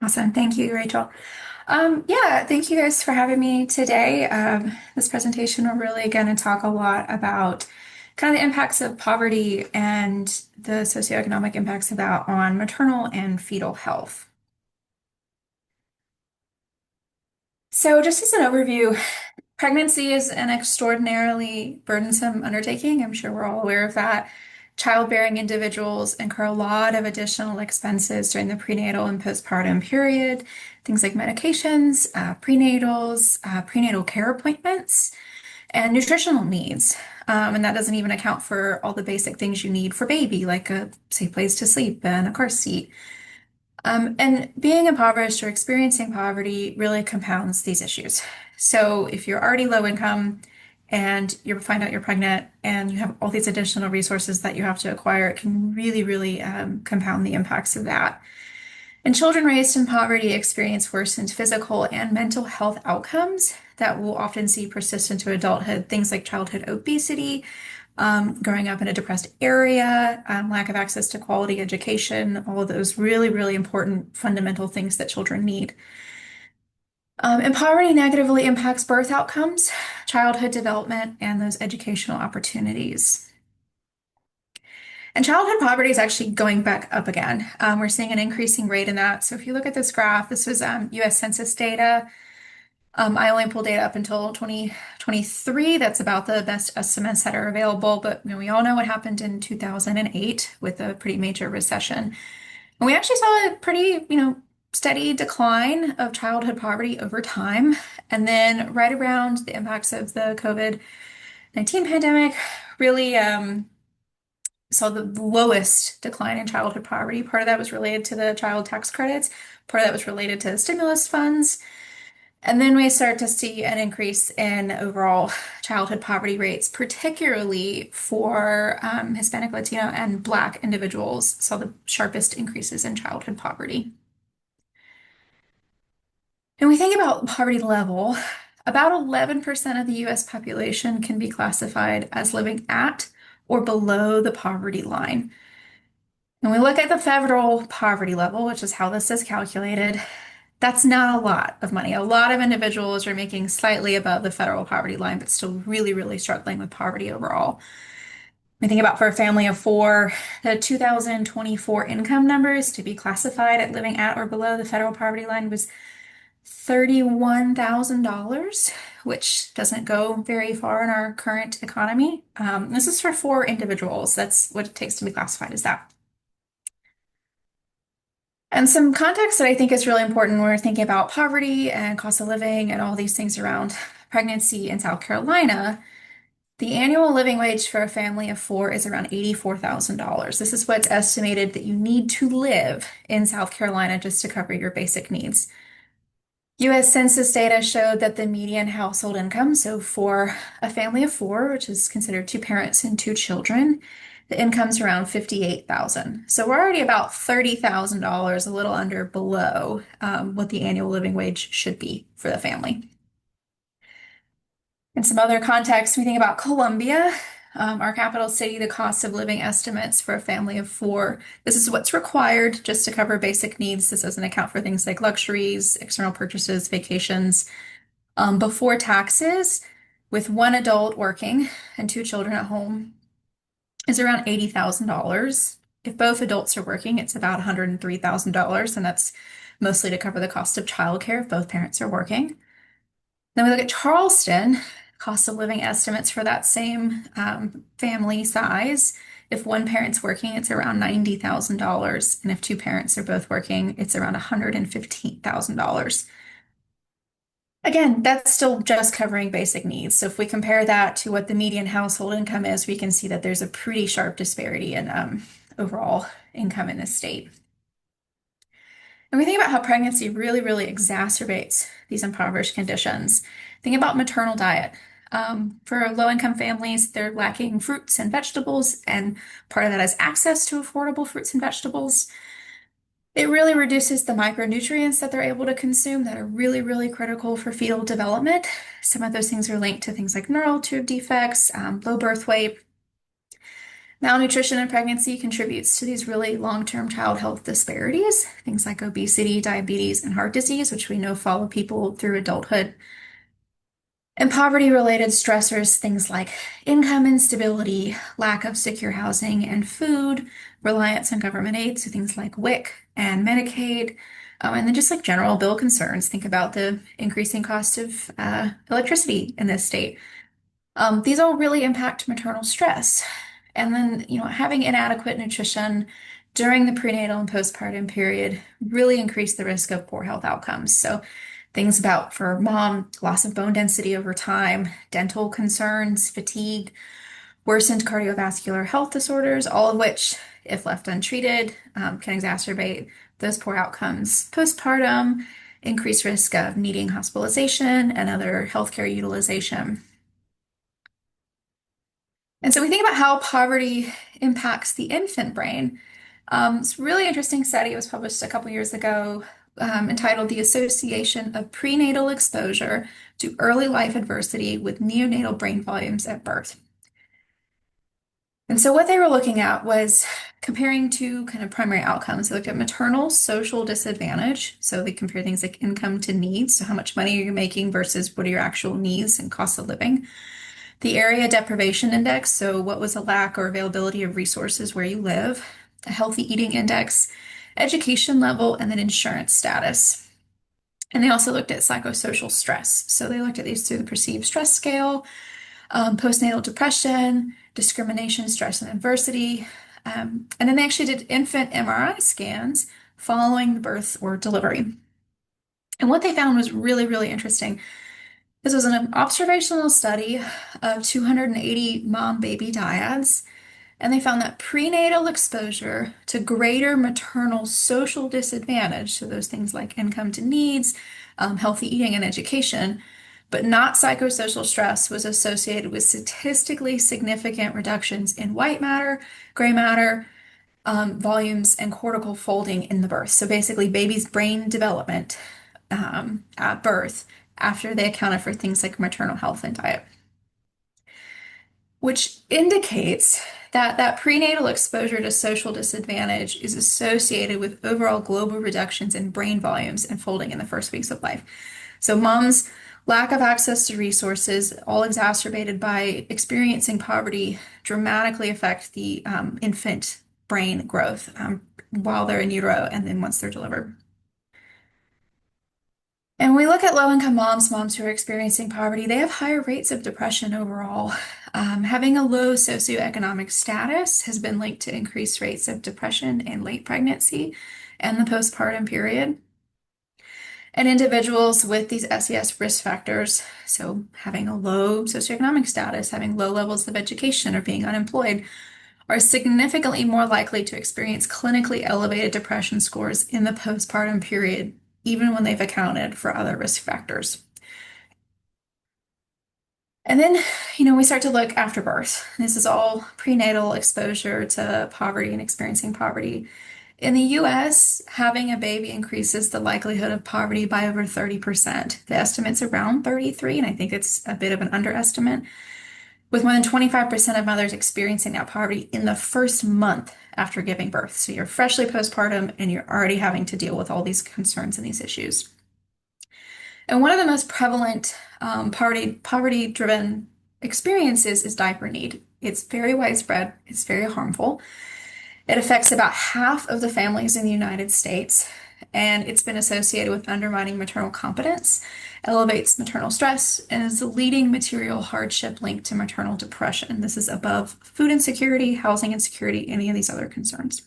Awesome. Thank you, Rachel. Yeah, thank you guys for having me today. This presentation, we're really going to talk a lot about kind of the impacts of poverty and the socioeconomic impacts of that on maternal and fetal health. So, just as an overview, pregnancy is an extraordinarily burdensome undertaking. I'm sure we're all aware of that. Childbearing individuals incur a lot of additional expenses during the prenatal and postpartum period, things like medications, prenatal care appointments, and nutritional needs. And that doesn't even account for all the basic things you need for baby, like a safe place to sleep and a car seat. And being impoverished or experiencing poverty really compounds these issues. So if you're already low income and you find out you're pregnant and you have all these additional resources that you have to acquire, it can really compound the impacts of that. And children raised in poverty experience worsened physical and mental health outcomes that will often see persist into adulthood, things like childhood obesity, growing up in a depressed area, lack of access to quality education, all of those really important fundamental things that children need. And poverty negatively impacts birth outcomes, childhood development, and those educational opportunities. And childhood poverty is actually going back up again. We're seeing an increasing rate in that. So if you look at this graph, this was US Census data. I only pulled data up until 2023. That's about the best estimates that are available. But we all know what happened in 2008 with a pretty major recession. And we actually saw a pretty, steady decline of childhood poverty over time. And then right around the impacts of the COVID-19 pandemic, really saw the lowest decline in childhood poverty. Part of that was related to the child tax credits. Part of that was related to stimulus funds. And then we start to see an increase in overall childhood poverty rates, particularly for Hispanic, Latino, and Black individuals, saw the sharpest increases in childhood poverty. And we think about poverty level, about 11% of the US population can be classified as living at or below the poverty line. When we look at the federal poverty level, which is how this is calculated, that's not a lot of money. A lot of individuals are making slightly above the federal poverty line, but still really struggling with poverty overall. We think about for a family of four, the 2024 income numbers to be classified at living at or below the federal poverty line was $31,000, which doesn't go very far in our current economy. This is for four individuals. That's what it takes to be classified as that. And some context that I think is really important when we're thinking about poverty and cost of living and all these things around pregnancy in South Carolina, the annual living wage for a family of four is around $84,000. This is what's estimated that you need to live in South Carolina just to cover your basic needs. US Census data showed that the median household income, so for a family of four, which is considered two parents and two children, the income's around 58,000. So we're already about $30,000, a little under below what the annual living wage should be for the family. In some other context, we think about Columbia, our capital city, the cost of living estimates for a family of four. This is what's required just to cover basic needs. This doesn't account for things like luxuries, external purchases, vacations. Before taxes, with one adult working and two children at home, is around $80,000. If both adults are working, it's about $103,000, and that's mostly to cover the cost of childcare if both parents are working. Then we look at Charleston, cost of living estimates for that same family size. If one parent's working, it's around $90,000. And if two parents are both working, it's around $115,000. Again, that's still just covering basic needs. So if we compare that to what the median household income is, we can see that there's a pretty sharp disparity in overall income in this state. And we think about how pregnancy really exacerbates these impoverished conditions. Think about maternal diet. For low-income families, they're lacking fruits and vegetables, and part of that is access to affordable fruits and vegetables. It really reduces the micronutrients that they're able to consume that are really critical for fetal development. Some of those things are linked to things like neural tube defects, low birth weight. Malnutrition in pregnancy contributes to these really long-term child health disparities, things like obesity, diabetes, and heart disease, which we know follow people through adulthood. And poverty-related stressors, things like income instability, lack of secure housing and food, reliance on government aid, so things like WIC and Medicaid, and then just like general bill concerns. Think about the increasing cost of electricity in this state. These all really impact maternal stress. And then, having inadequate nutrition during the prenatal and postpartum period really increase the risk of poor health outcomes. So things about for mom, loss of bone density over time, dental concerns, fatigue, worsened cardiovascular health disorders, all of which, if left untreated, can exacerbate those poor outcomes. Postpartum, increased risk of needing hospitalization and other healthcare utilization. And so we think about how poverty impacts the infant brain. It's a really interesting study. It was published a couple years ago, entitled The Association of Prenatal Exposure to Early Life Adversity with Neonatal Brain Volumes at Birth. And so what they were looking at was comparing two kind of primary outcomes. They looked at maternal social disadvantage. So they compare things like income to needs. So how much money are you making versus what are your actual needs and cost of living? The area deprivation index, so what was the lack or availability of resources where you live, a healthy eating index, education level, and then insurance status. And they also looked at psychosocial stress. So they looked at these through the perceived stress scale, postnatal depression, discrimination, stress, and adversity. And then they actually did infant MRI scans following the birth or delivery. And what they found was really, really interesting. This was an observational study of 280 mom-baby dyads, and they found that prenatal exposure to greater maternal social disadvantage, so those things like income to needs, healthy eating, and education, but not psychosocial stress, was associated with statistically significant reductions in white matter, gray matter, volumes, and cortical folding in the birth. So basically, baby's brain development at birth after they accounted for things like maternal health and diet, which indicates that that prenatal exposure to social disadvantage is associated with overall global reductions in brain volumes and folding in the first weeks of life. So mom's lack of access to resources, all exacerbated by experiencing poverty, dramatically affect the infant brain growth while they're in utero and then once they're delivered. And when we look at low-income moms, moms who are experiencing poverty, they have higher rates of depression overall. Having a low socioeconomic status has been linked to increased rates of depression in late pregnancy and the postpartum period. And individuals with these SES risk factors, so having a low socioeconomic status, having low levels of education, or being unemployed, are significantly more likely to experience clinically elevated depression scores in the postpartum period, even when they've accounted for other risk factors. And then, we start to look after birth. This is all prenatal exposure to poverty and experiencing poverty. In the US, having a baby increases the likelihood of poverty by over 30%. The estimate's around 33, and I think it's a bit of an underestimate, with more than 25% of mothers experiencing that poverty in the first month after giving birth. So you're freshly postpartum and you're already having to deal with all these concerns and these issues. And one of the most prevalent poverty-driven experiences is diaper need. It's very widespread, it's very harmful. It affects about half of the families in the United States, and it's been associated with undermining maternal competence, elevates maternal stress, and is the leading material hardship linked to maternal depression. This is above food insecurity, housing insecurity, any of these other concerns.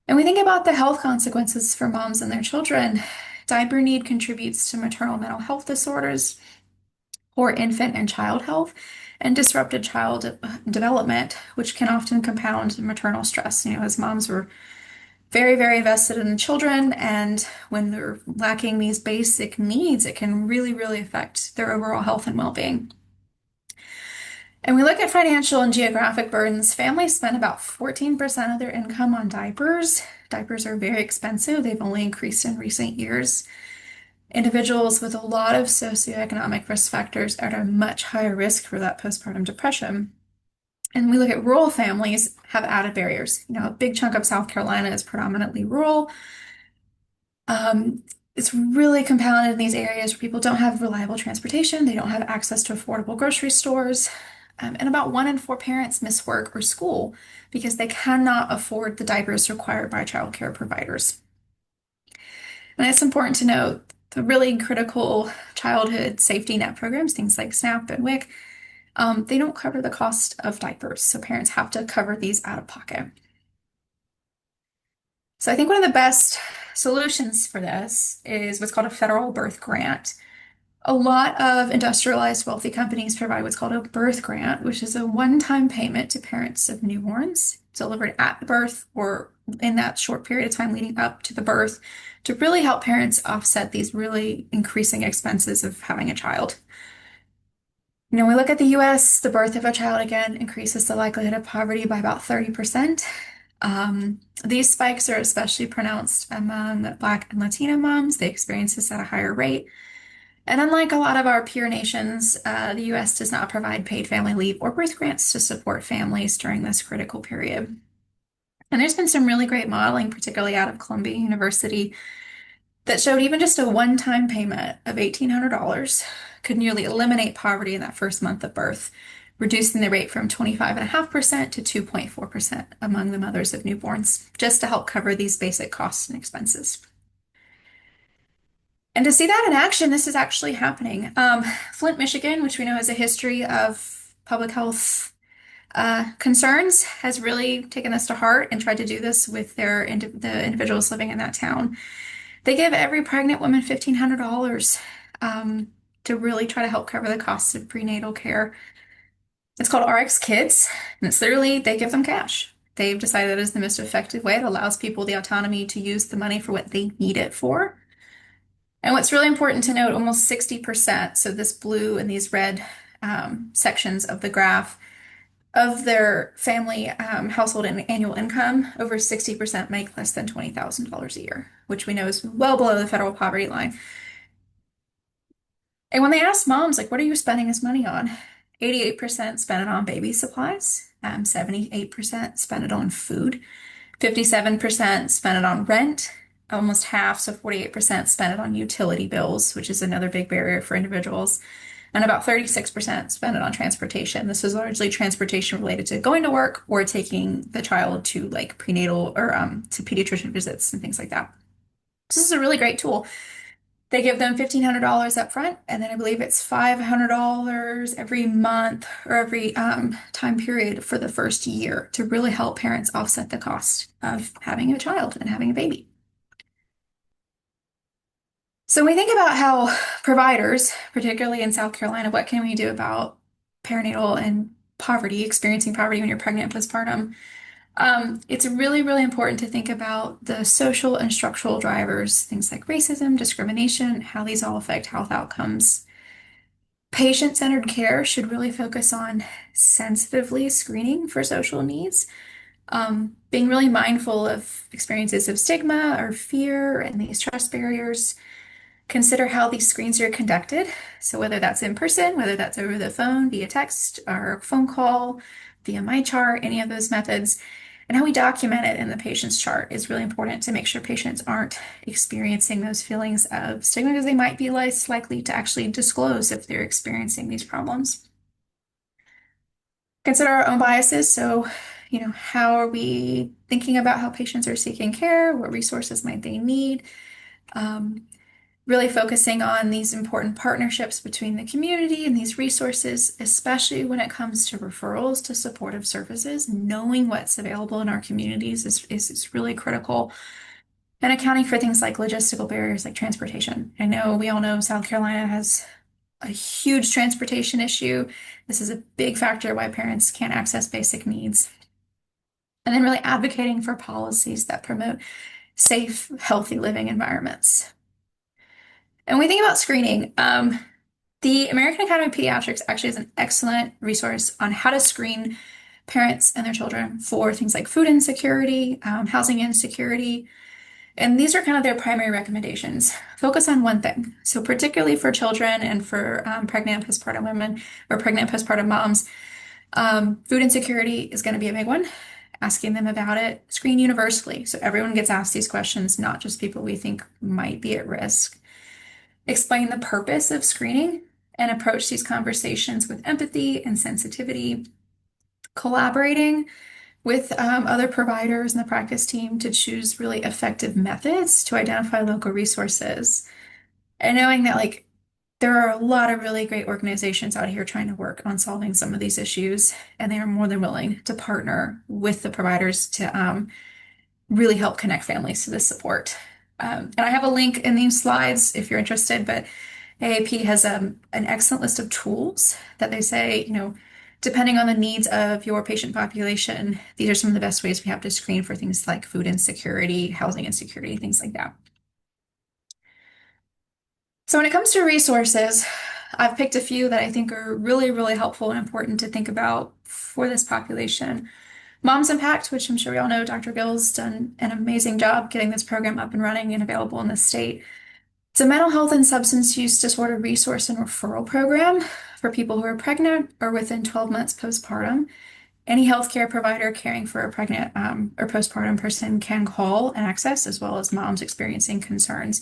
And we think about the health consequences for moms and their children. Diaper need contributes to maternal mental health disorders, poor infant and child health, and disrupted child development, which can often compound maternal stress. As moms were very, very invested in the children, and when they're lacking these basic needs, it can really, really affect their overall health and well-being. And we look at financial and geographic burdens. Families spend about 14% of their income on diapers. Diapers are very expensive. They've only increased in recent years. Individuals with a lot of socioeconomic risk factors are at a much higher risk for that postpartum depression. And we look at rural families have added barriers. A big chunk of South Carolina is predominantly rural. Um, it's really compounded in these areas where people don't have reliable transportation, they don't have access to affordable grocery stores, and about 1 in 4 parents miss work or school because they cannot afford the diapers required by childcare providers. And it's important to note the really critical childhood safety net programs, things like SNAP and WIC, they don't cover the cost of diapers, so parents have to cover these out of pocket. So I think one of the best solutions for this is what's called a federal birth grant. A lot of industrialized wealthy companies provide what's called a birth grant, which is a one-time payment to parents of newborns delivered at the birth or in that short period of time leading up to the birth to really help parents offset these really increasing expenses of having a child. We look at the US, the birth of a child again increases the likelihood of poverty by about 30%. These spikes are especially pronounced among Black and Latina moms. They experience this at a higher rate. And unlike a lot of our peer nations, the US does not provide paid family leave or birth grants to support families during this critical period. And there's been some really great modeling, particularly out of Columbia University, that showed even just a one-time payment of $1,800 could nearly eliminate poverty in that first month of birth, reducing the rate from 25.5% to 2.4% among the mothers of newborns, just to help cover these basic costs and expenses. And to see that in action, this is actually happening. Flint, Michigan, which we know has a history of public health concerns, has really taken this to heart and tried to do this with the individuals living in that town. They give every pregnant woman $1,500 to really try to help cover the costs of prenatal care. It's called RX Kids, and it's literally they give them cash. They've decided that is the most effective way. It allows people the autonomy to use the money for what they need it for. And what's really important to note, almost 60%, so this blue and these red sections of the graph, of their family household and annual income, over 60% make less than $20,000 a year, which we know is well below the federal poverty line. And when they ask moms, like, what are you spending this money on? 88% spend it on baby supplies, 78% spend it on food, 57% spend it on rent, almost half, so 48% spend it on utility bills, which is another big barrier for individuals, and about 36% spend it on transportation. This is largely transportation related to going to work or taking the child to like prenatal or to pediatrician visits and things like that. This is a really great tool. They give them $1,500 up front, and then I believe it's $500 every month or every time period for the first year to really help parents offset the cost of having a child and having a baby. So when we think about how providers, particularly in South Carolina, what can we do about perinatal and poverty, experiencing poverty when you're pregnant and postpartum? It's really, really important to think about the social and structural drivers, things like racism, discrimination, how these all affect health outcomes. Patient-centered care should really focus on sensitively screening for social needs, being really mindful of experiences of stigma or fear and these trust barriers. Consider how these screens are conducted. So whether that's in person, whether that's over the phone, via text or phone call, via MyChart, any of those methods, and how we document it in the patient's chart is really important to make sure patients aren't experiencing those feelings of stigma because they might be less likely to actually disclose if they're experiencing these problems. Consider our own biases. So, how are we thinking about how patients are seeking care? What resources might they need? Really focusing on these important partnerships between the community and these resources, especially when it comes to referrals to supportive services. Knowing what's available in our communities is really critical. And accounting for things like logistical barriers like transportation. I know we all know South Carolina has a huge transportation issue. This is a big factor why parents can't access basic needs. And then really advocating for policies that promote safe, healthy living environments. And when we think about screening, the American Academy of Pediatrics actually has an excellent resource on how to screen parents and their children for things like food insecurity, housing insecurity. And these are kind of their primary recommendations. Focus on one thing. So particularly for children and for pregnant and postpartum women or pregnant and postpartum moms, Food insecurity is going to be a big one. Asking them about it. Screen universally. So everyone gets asked these questions, not just people we think might be at risk. Explain the purpose of screening and approach these conversations with empathy and sensitivity. Collaborating with other providers and the practice team to choose really effective methods to identify local resources. And knowing that, like, there are a lot of really great organizations out here trying to work on solving some of these issues, and they are more than willing to partner with the providers to really help connect families to this support. And I have a link in these slides if you're interested, but AAP has an excellent list of tools that they say, depending on the needs of your patient population, these are some of the best ways we have to screen for things like food insecurity, housing insecurity, things like that. So when it comes to resources, I've picked a few that I think are really, really helpful and important to think about for this population. Mom's Impact, which I'm sure we all know, Dr. Gill's done an amazing job getting this program up and running and available in the state. It's a mental health and substance use disorder resource and referral program for people who are pregnant or within 12 months postpartum. Any healthcare provider caring for a pregnant or postpartum person can call and access, as well as moms experiencing concerns.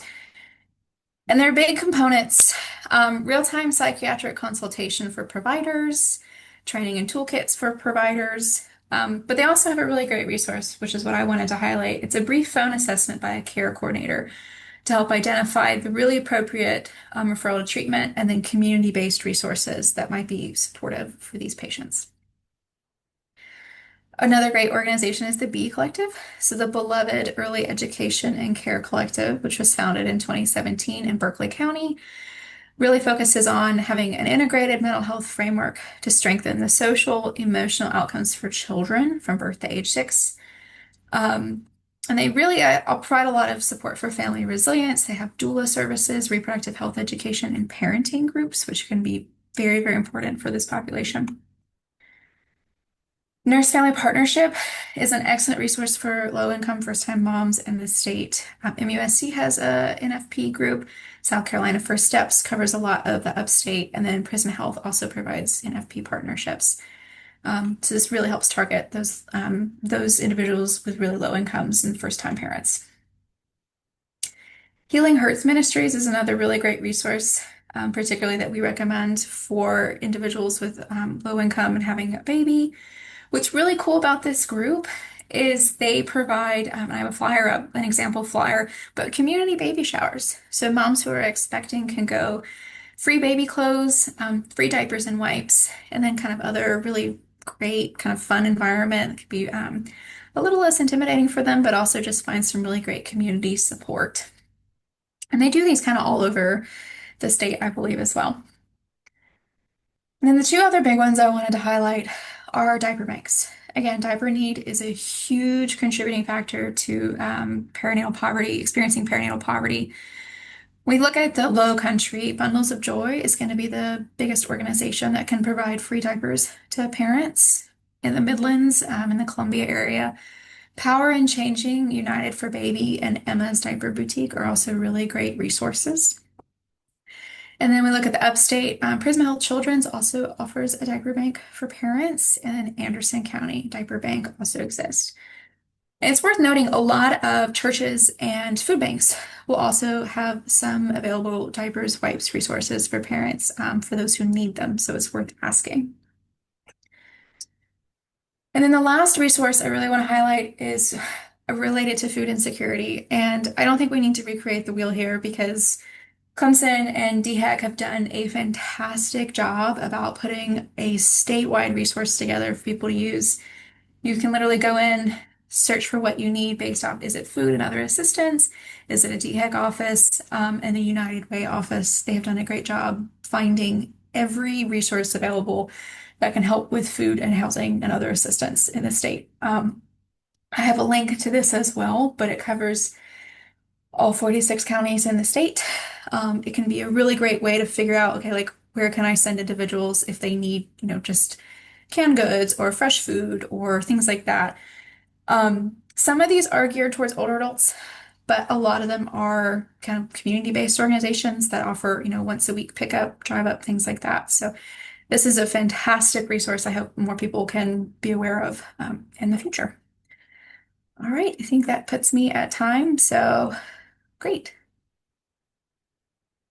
And there are big components, real-time psychiatric consultation for providers, training and toolkits for providers, but they also have a really great resource, which is what I wanted to highlight. It's a brief phone assessment by a care coordinator to help identify the really appropriate referral to treatment and then community-based resources that might be supportive for these patients. Another great organization is the B Collective. So the Beloved Early Education and Care Collective, which was founded in 2017 in Berkeley County, really focuses on having an integrated mental health framework to strengthen the social, emotional outcomes for children from birth to age 6. And they really provide a lot of support for family resilience. They have doula services, reproductive health education, and parenting groups, which can be very, very important for this population. Nurse Family Partnership is an excellent resource for low-income first-time moms in the state. MUSC has a NFP group. South Carolina First Steps covers a lot of the upstate, and then Prisma Health also provides NFP partnerships. So this really helps target those individuals with really low incomes and first-time parents. Healing Hurts Ministries is another really great resource, particularly that we recommend for individuals with low income and having a baby. What's really cool about this group is they provide, I have a flyer up, an example flyer, but community baby showers. So moms who are expecting can go free baby clothes, free diapers and wipes, and then kind of other really great kind of fun environment. It could be a little less intimidating for them, but also just find some really great community support. And they do these kind of all over the state, I believe, as well. And then the two other big ones I wanted to highlight are diaper banks. Again, diaper need is a huge contributing factor to perinatal poverty, experiencing perinatal poverty. We look at the Low Country, Bundles of Joy is going to be the biggest organization that can provide free diapers to parents in the Midlands, in the Columbia area. Power and Changing, United for Baby, and Emma's Diaper Boutique are also really great resources. And then we look at the upstate. Prisma Health Children's also offers a diaper bank for parents, and Anderson County Diaper Bank also exists. And it's worth noting a lot of churches and food banks will also have some available diapers, wipes, resources for parents for those who need them. So it's worth asking. And then the last resource I really want to highlight is related to food insecurity. And I don't think we need to recreate the wheel here because Clemson and DHEC have done a fantastic job about putting a statewide resource together for people to use. You can literally go in, search for what you need based off, is it food and other assistance? Is it a DHEC office and the United Way office? They have done a great job finding every resource available that can help with food and housing and other assistance in the state. I have a link to this as well, but it covers all 46 counties in the state. It can be a really great way to figure out, okay, like where can I send individuals if they need, just canned goods or fresh food or things like that. Some of these are geared towards older adults, but a lot of them are kind of community-based organizations that offer, once a week pickup, drive up, things like that. So this is a fantastic resource I hope more people can be aware of in the future. All right, I think that puts me at time, so great.